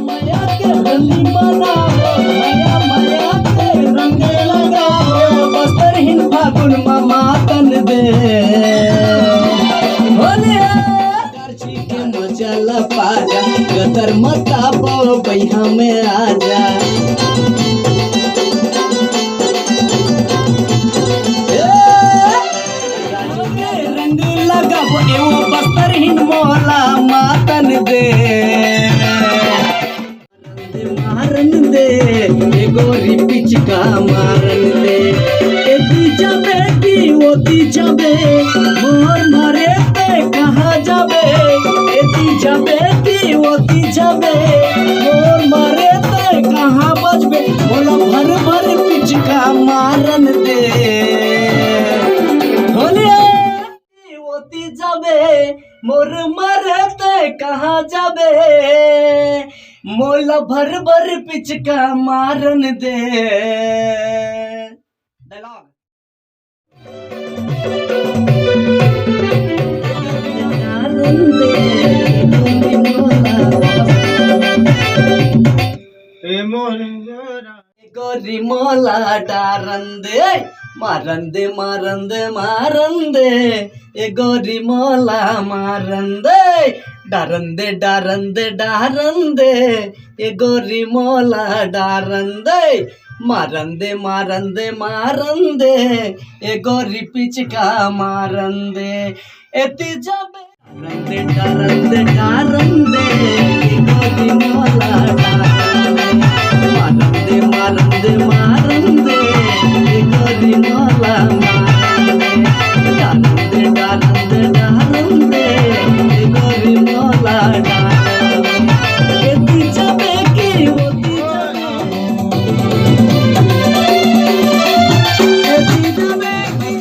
माया के होली मनाओ, माया माया के रंग लगाओ, बस्तर हिन फागुन मामा तन दे होली करछी के मचल पाजा, गदर मता बो बैहा में आजा। रंग लगाबो एवो बस्तर हिन मोला मातन दे मारन दे, ए गोरी पिचका मारन दे, ए दी जाबे की ओ दी जाबे, मोर मारे पे कहाँ जाबे, ए दी जाबे की ओ दी जाबे, मोर मारे पे कहाँ बजबे, मोला भर भर पिचका मारन दे होली ओती जाबे, मोर मारे पे कहाँ जाबे, मोला भर भर पिचका मारन दे। डायलॉग गोरी मोला डारन दे मारन दे मारन दे मारन दे, ए गोरी मोला मारन दे डारन दे डारन दे डारन दे, ए गोरी मोला डारन दे मारन दे मारन दे मारन दे, ए गोरी पिचका मारन दे, एती जाबे डारन दे डारन दे, ए गोरी मोला डारन दे मारन दे मारन दे मारन दे, ए गोरी मोला मारन दे डारन दे डारन दे डारन दे, ए गोरी मोला डारन दे, एती जाबे की ओती जाबे, एती जाबे की